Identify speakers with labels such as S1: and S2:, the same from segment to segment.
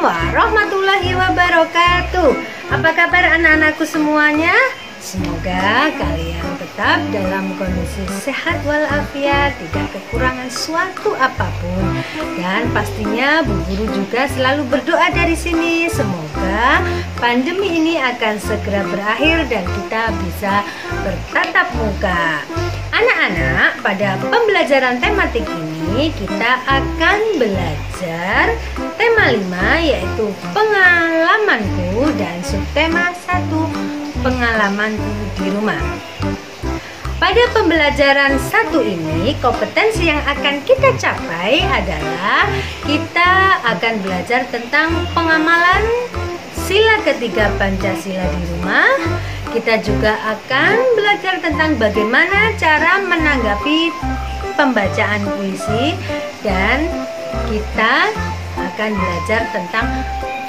S1: warahmatullahi wabarakatuh. Apa kabar anak-anakku semuanya? Semoga kalian tetap dalam kondisi sehat walafiat, tidak kekurangan suatu apapun. Dan pastinya Bu Guru juga selalu berdoa dari sini, semoga pandemi ini akan segera berakhir dan kita bisa bertatap muka. Anak-anak, pada pembelajaran tematik ini kita akan belajar tema 5, yaitu pengalamanku, dan subtema 1, pengalamanku di rumah. Pada pembelajaran 1 ini, kompetensi yang akan kita capai adalah kita akan belajar tentang pengamalan sila ketiga Pancasila di rumah. Kita juga akan belajar tentang bagaimana cara menanggapi pembacaan puisi, dan kita akan belajar tentang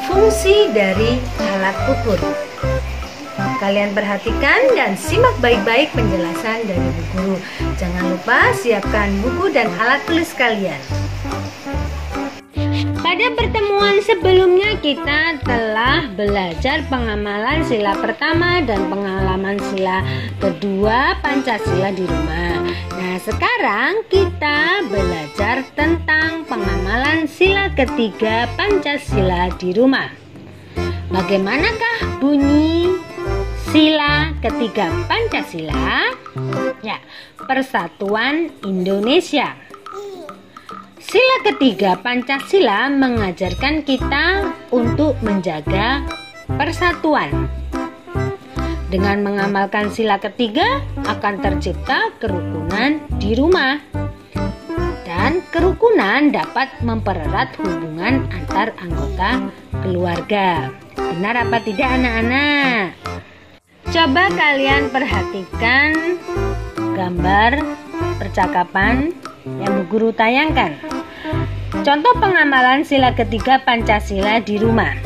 S1: fungsi dari alat ukur. Kalian perhatikan dan simak baik-baik penjelasan dari Bu Guru. Jangan lupa siapkan buku dan alat tulis kalian. Pada pertemuan sebelumnya kita telah belajar pengamalan sila pertama dan pengalaman sila kedua Pancasila di rumah. Nah, sekarang kita belajar tentang pengamalan sila ketiga Pancasila di rumah. Bagaimanakah bunyi sila ketiga Pancasila? Ya, Persatuan Indonesia. Sila ketiga Pancasila mengajarkan kita untuk menjaga persatuan. Dengan mengamalkan sila ketiga akan tercipta kerukunan di rumah. Dan kerukunan dapat mempererat hubungan antar anggota keluarga. Benar apa tidak anak-anak? Coba kalian perhatikan gambar percakapan yang Bu Guru tayangkan. Contoh pengamalan sila ketiga Pancasila di rumah.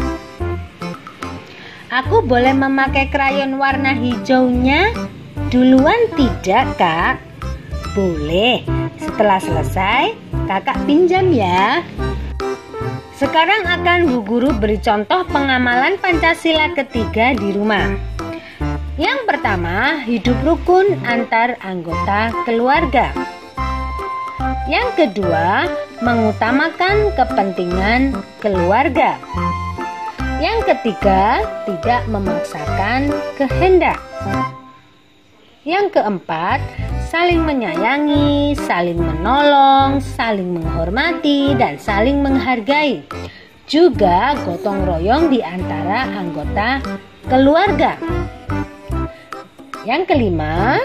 S1: Aku boleh memakai krayon warna hijaunya duluan tidak, Kak? Boleh. Setelah selesai, Kakak pinjam ya. Sekarang akan Bu Guru beri contoh pengamalan Pancasila ketiga di rumah. Yang pertama, hidup rukun antar anggota keluarga. Yang kedua, mengutamakan kepentingan keluarga. Yang ketiga, tidak memaksakan kehendak. Yang keempat, saling menyayangi, saling menolong, saling menghormati, dan saling menghargai. Juga gotong royong di antara anggota keluarga. Yang kelima,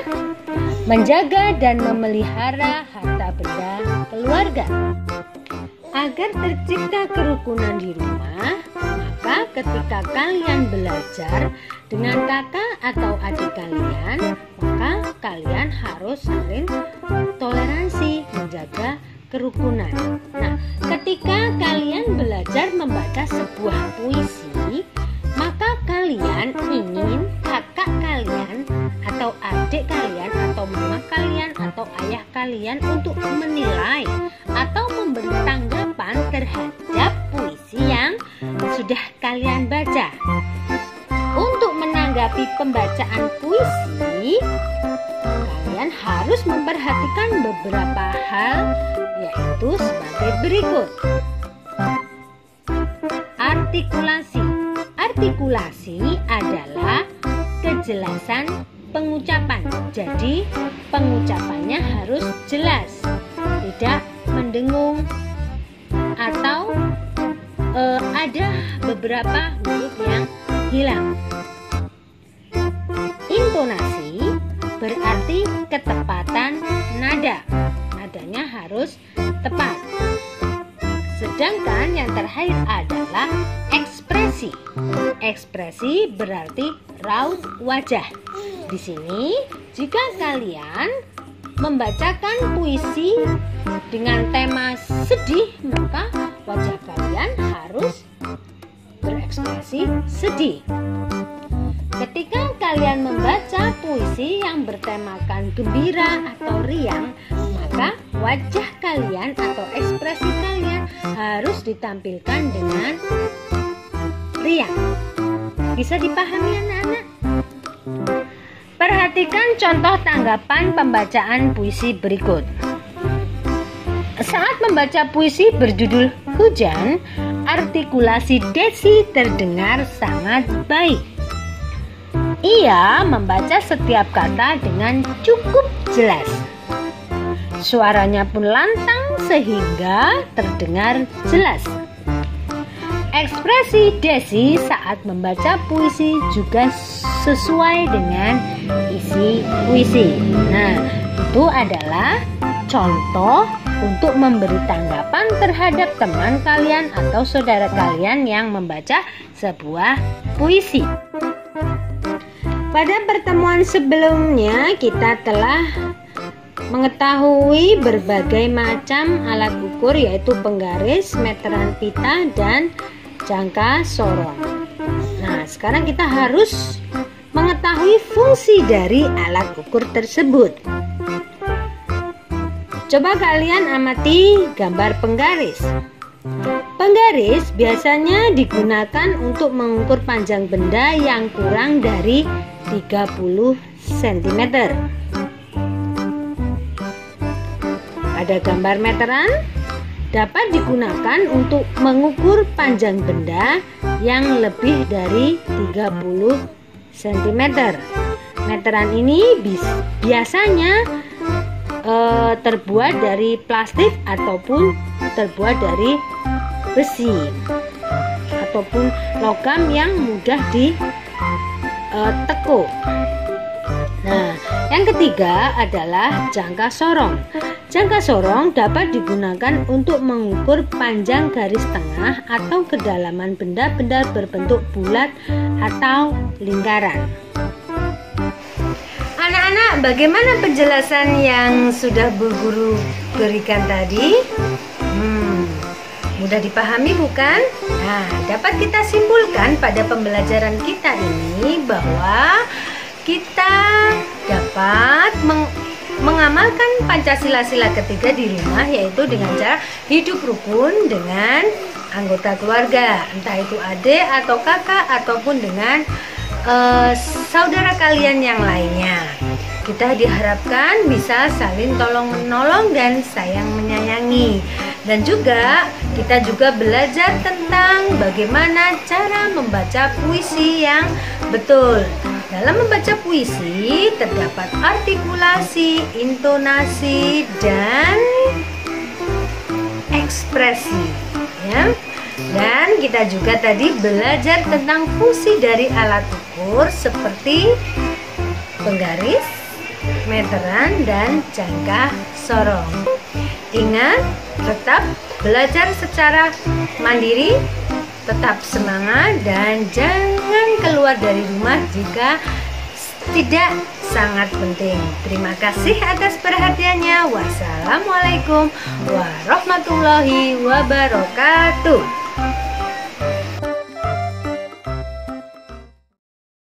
S1: menjaga dan memelihara harta benda keluarga. Agar tercipta kerukunan di rumah, maka ketika kalian belajar dengan kakak atau adik kalian, maka kalian harus saling toleransi, menjaga kerukunan. Nah, ketika kalian belajar membaca sebuah puisi, maka kalian ingin kakak kalian atau adik kalian atau mama kalian atau ayah kalian untuk menilai atau memberi tanggapan terhadap puisi yang sudah kalian baca. Untuk menanggapi pembacaan puisi, kalian harus memperhatikan beberapa hal, yaitu sebagai berikut. Artikulasi. Artikulasi adalah kejelasan pengucapan. Jadi pengucapannya harus jelas, tidak mendengung atau ada beberapa huruf yang hilang. Intonasi berarti ketepatan nada. Nadanya harus tepat. Sedangkan yang terakhir adalah ekspresi. Ekspresi berarti raut wajah. Di sini, jika kalian membacakan puisi dengan tema sedih, maka wajah kalian harus berekspresi sedih. Ketika kalian membaca puisi yang bertemakan gembira atau riang, maka wajah kalian atau ekspresi kalian harus ditampilkan dengan riang. Bisa dipahami anak-anak? Perhatikan contoh tanggapan pembacaan puisi berikut. Saat membaca puisi berjudul Hujan, artikulasi Desi terdengar sangat baik. Ia membaca setiap kata dengan cukup jelas. Suaranya pun lantang sehingga terdengar jelas. Ekspresi Desi saat membaca puisi juga sesuai dengan isi puisi. Nah, itu adalah contoh untuk memberi tanggapan terhadap teman kalian atau saudara kalian yang membaca sebuah puisi. Pada pertemuan sebelumnya kita telah mengetahui berbagai macam alat ukur, yaitu penggaris, meteran pita, dan jangka sorong. Nah, sekarang kita harus mengetahui fungsi dari alat ukur tersebut. Coba kalian amati gambar penggaris. Penggaris biasanya digunakan untuk mengukur panjang benda yang kurang dari 30 cm. Pada gambar meteran dapat digunakan untuk mengukur panjang benda yang lebih dari 30 cm. Meteran ini biasanya terbuat dari plastik ataupun terbuat dari besi ataupun logam yang mudah ditekuk. Nah, yang ketiga adalah jangka sorong. Jangka sorong dapat digunakan untuk mengukur panjang garis tengah atau kedalaman benda-benda berbentuk bulat atau lingkaran. Anak-anak, bagaimana penjelasan yang sudah Bu Guru berikan tadi? Mudah dipahami bukan? Nah, dapat kita simpulkan pada pembelajaran kita ini bahwa kita dapat mengamalkan Pancasila sila ketiga di rumah, yaitu dengan cara hidup rukun dengan anggota keluarga, entah itu adik atau kakak ataupun dengan saudara kalian yang lainnya. Kita diharapkan bisa saling tolong menolong dan sayang menyayangi. Dan juga kita juga belajar tentang bagaimana cara membaca puisi yang betul. Dalam membaca puisi terdapat artikulasi, intonasi, dan ekspresi, ya. Dan kita juga tadi belajar tentang fungsi dari alat ukur seperti penggaris, meteran, dan jangka sorong. Ingat, tetap belajar secara mandiri, tetap semangat, dan jangan keluar dari rumah jika tidak sangat penting. Terima kasih atas perhatiannya. Wassalamualaikum warahmatullahi wabarakatuh.